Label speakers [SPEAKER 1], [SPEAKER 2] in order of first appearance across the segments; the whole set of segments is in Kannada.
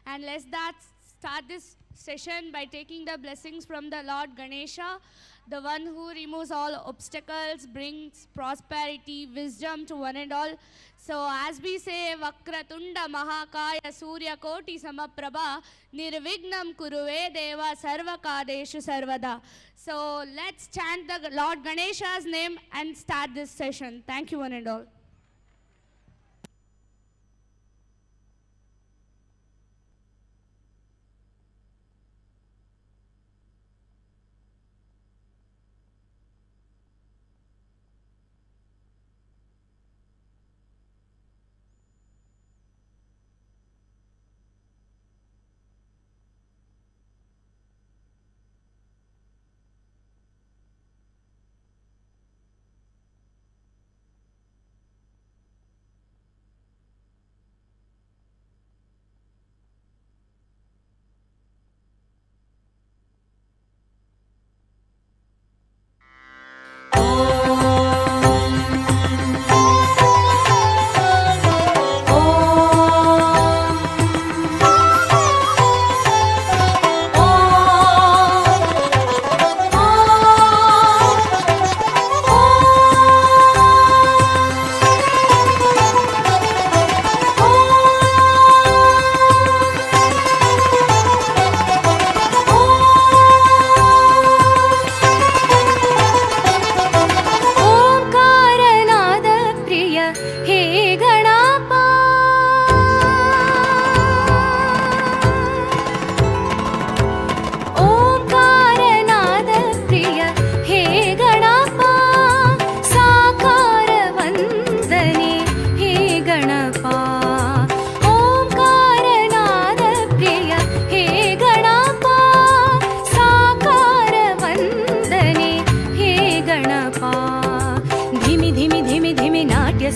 [SPEAKER 1] And let's start this session by taking the blessings from the Lord Ganesha, the one who removes all obstacles, brings prosperity, wisdom to one and all. So as we say, Vakratunda Mahakaya Surya Koti Samaprabha Nirvignam Kuruve Deva Sarvakadeshu Sarvada. So let's chant the Lord Ganesha's name and start this session. Thank you one and all.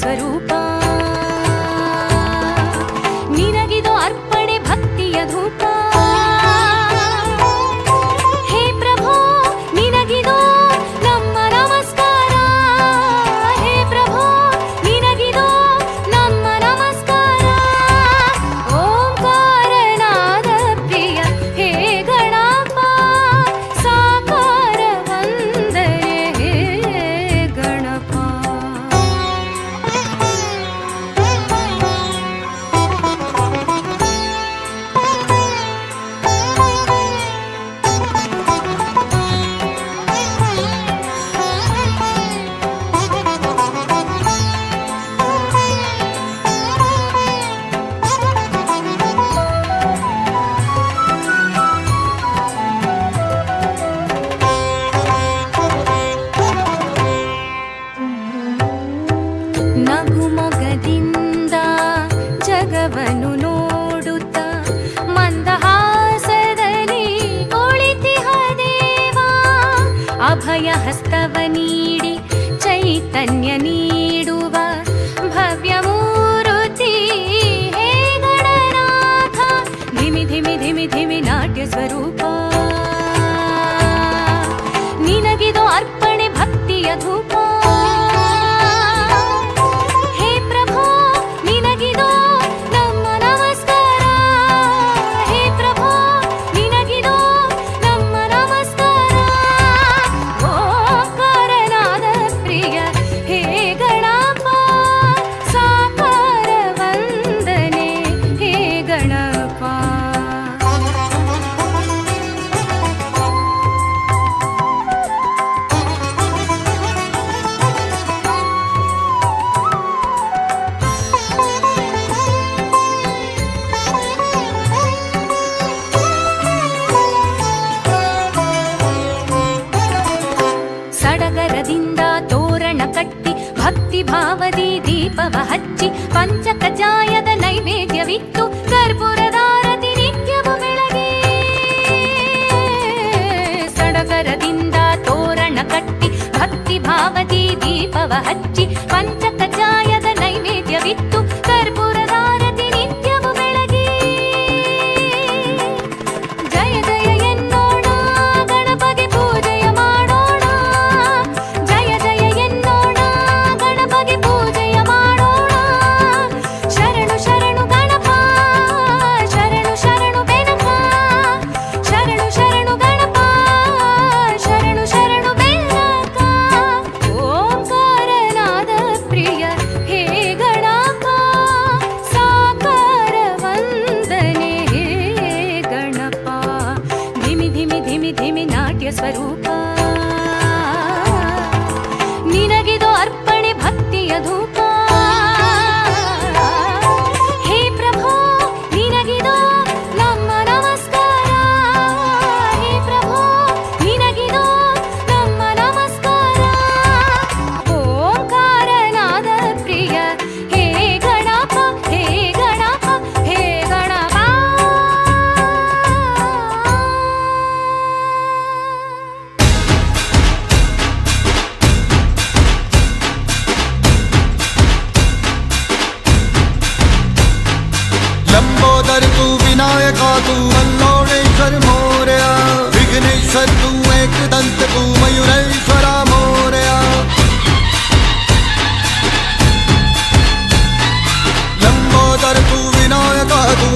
[SPEAKER 2] ಸ್ವರೂಪ ನಿನಗಿದು ಅರ್ಪಣೆ ಭಕ್ತಿಯ ಧೂಪ ಹೇ ಪ್ರಭು ನಿನಗಿದು ನಮ್ಮ ನಮಸ್ಕಾರ ಹೇ ಪ್ರಭು ನಿನಗಿದು ನಮ್ಮ ನಮಸ್ಕಾರ ಓಂಕಾರನಾದ ಪ್ರಿಯ ಹೇ ಗಣಪ ಸಾಕಾರ ವಂದನೆ ಹೇ ಗಣಪ ನಗುಮೊಗದಿಂದ ಜಗವನ್ನು ನೋಡುತ್ತ ಮಂದಹಾಸದಲ್ಲಿ ಕುಳಿತಿಹ ದೇವ ಅಭಯ ಹಸ್ತವ ನೀಡಿ ಚೈತನ್ಯ ನೀಡುವ ಭವ್ಯ ಮೂರುತಿ ಹೇ ಗಣನಾಥ ನಾಟ್ಯ ಸ್ವರೂಪ ನಿನಗಿದು ಅರ್ಪಣೆ ಭಕ್ತಿಯ ಧೂಪ ಹೇ ಪ್ರಭೋ ನಿನಗಿದು ನಮ್ಮ ನಮಸ್ಕಾರ ಹೇ ಪ್ರಭೋ ನಿನಗಿದು ನಮ್ಮ ನಮಸ್ಕಾರ ಓಂಕಾರನಾದ ಪ್ರಿಯ ಹೇ ಗಣಪ ಸಾಕಾರ ವಂದನೆ ಹೇ ಗಣಪ ಸಡಗರದಿಂದ ತೋರಣ ಕಟ್ಟಿ ಭಕ್ತಿ ಭಾವದಿ ದೀಪವ ಹಚ್ಚಿ ಪಂಚಕಜಾಯದ ನೈವೇದ್ಯವಿತ್ತು ಕರ್ಪೂರದಾರತಿ ನಿತ್ಯವು ಬೆಳಗ್ಗೆ ಸಡಗರದಿಂದ ತೋರಣ ಕಟ್ಟಿ ಭಕ್ತಿ ಭಾವದಿ ದೀಪವ ಹಚ್ಚಿ ಪಂಚಕಜಾಯದ ನೈವೇದ್ಯವಿತ್ತು ಕರ್ಪೂರದಾರತಿ ನಿತ್ಯವು ಬೆಳಗ್ಗೆ ಜಯ ಜಯ ಎನ್ನೋಣ ಗಣಪಗೆ ಪೂಜೆಯ ಮಾಡೋಣ ಜಯ ಜಯ ಎನ್ನೋಣ ಗಣಪಗೆ ಪೂಜೆಯ ಮಾಡೋಣ ಶರಣು ಶರಣು ಗಣಪ ಶರಣು ಶರಣು ಬೆನಕ ಶರಣು ಶರಣು ಗಣಪ ಶರಣು ಶರಣು ಬೆನಕ ಓಂಕಾರನಾದ ಪ್ರಿಯ ಹೇ ಗಣಪ ಸಾಕಾರ ವಂದನೆ ಹೇ ಗಣಪ ಧಿಮಿ ಧಿಮಿ ಧಿಮಿ ಧಿಮಿ ನಾಟ್ಯ ಸ್ವರೂಪ ನಿನಗಿದು ಅರ್ಪಣೆ ಭಕ್ತಿಯ ಧೂಪ ಹೇ ಪ್ರಭೋ ನಿನಗಿದು ನಮ್ಮ ನಮಸ್ಕಾರ ಹೇ ಪ್ರಭೋ ನಿನಗಿದು ನಮ್ಮ ನಮಸ್ಕಾರ ಓಂಕಾರನಾದ ಪ್ರಿಯ ಹೇ ಗಣಪ ಹೇ ಗಣಪ ಹೇ ಗಣಪ
[SPEAKER 3] लंबोदर तू विनायका तू मल्लोणेश्वर मोरया विघ्नेश्वर तू एकदंत तू मयूरेश्वरा मोरया लंबोदर तू विनायका तू